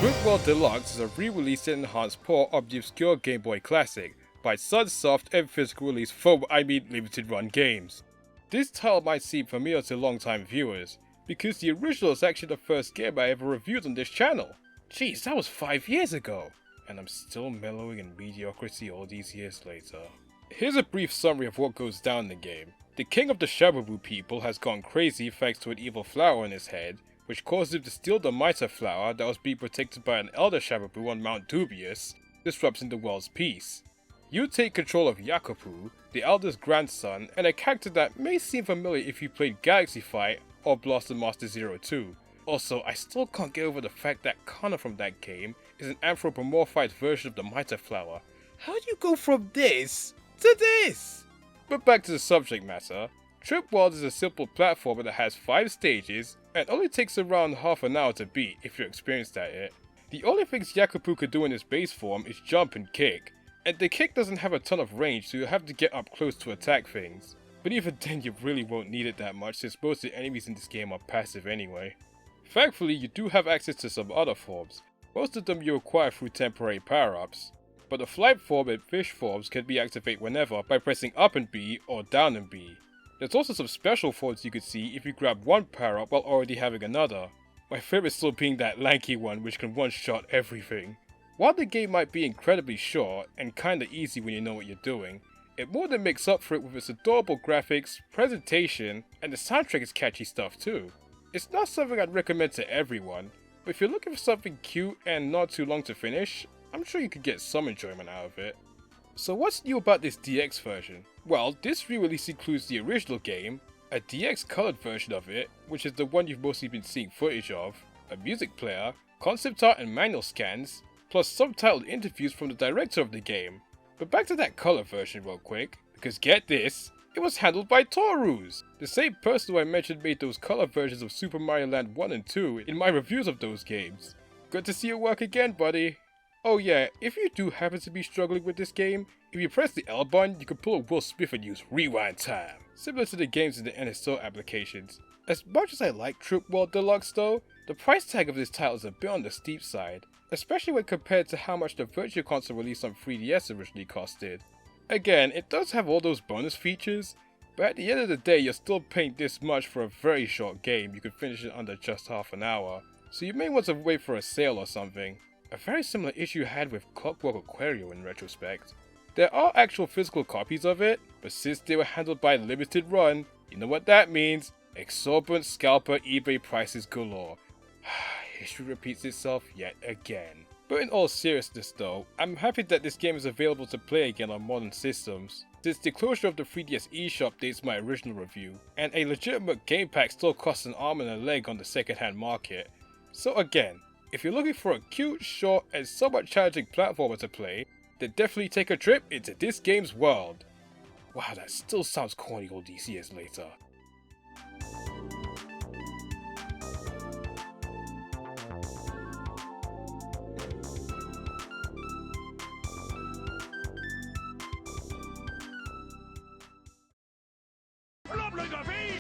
Brick World Deluxe is a re-released and enhanced port of the obscure Game Boy classic by Sunsoft and physical release for limited run games. This title might seem familiar to long-time viewers, because the original is actually the first game I ever reviewed on this channel. Jeez, that was 5 years ago, and I'm still mellowing in mediocrity all these years later. Here's a brief summary of what goes down in the game. The king of the Shababu people has gone crazy thanks to an evil flower on his head, which caused him to steal the Mitre flower that was being protected by an elder Shababu on Mount Dubious, disrupting the world's peace. You take control of Yakupu, the elder's grandson, and a character that may seem familiar if you played Galaxy Fight or Blaster Master 02. Also, I still can't get over the fact that Kana from that game is an anthropomorphized version of the Mitre flower. How do you go from this to this? But back to the subject matter. Trip World is a simple platformer that has 5 stages and only takes around half an hour to beat if you're experienced at it. The only things Yakupu could do in his base form is jump and kick, and the kick doesn't have a ton of range, so you'll have to get up close to attack things. But even then you really won't need it that much since most of the enemies in this game are passive anyway. Thankfully you do have access to some other forms, most of them you acquire through temporary power-ups. But the flight form and fish forms can be activated whenever by pressing up and B or down and B. There's also some special forms you could see if you grab one power-up while already having another. My favourite still being that lanky one which can one-shot everything. While the game might be incredibly short and kinda easy when you know what you're doing, it more than makes up for it with its adorable graphics, presentation, and the soundtrack is catchy stuff too. It's not something I'd recommend to everyone, but if you're looking for something cute and not too long to finish, I'm sure you could get some enjoyment out of it. So what's new about this DX version? Well, this re-release includes the original game, a DX colored version of it, which is the one you've mostly been seeing footage of, a music player, concept art and manual scans, plus subtitled interviews from the director of the game. But back to that color version real quick, because get this, it was handled by Torus, the same person who I mentioned made those color versions of Super Mario Land 1 and 2 in my reviews of those games. Good to see you work again, buddy. Oh yeah, if you do happen to be struggling with this game, if you press the L button, you can pull a Will Smith and use rewind time, similar to the games in the NSO applications. As much as I like Trip World Deluxe though, the price tag of this title is a bit on the steep side, especially when compared to how much the Virtual Console release on 3DS originally costed. Again, it does have all those bonus features, but at the end of the day you're still paying this much for a very short game you could finish it under just half an hour, so you may want to wait for a sale or something. A very similar issue I had with Clockwork Aquario in retrospect. There are actual physical copies of it, but since they were handled by limited run, you know what that means, exorbitant scalper eBay prices galore. History repeats itself yet again. But in all seriousness though, I'm happy that this game is available to play again on modern systems, since the closure of the 3DS eShop dates my original review, and a legitimate game pack still costs an arm and a leg on the second-hand market. So again, if you're looking for a cute, short, and somewhat challenging platformer to play, then definitely take a trip into this game's world. Wow, that still sounds corny all these years later.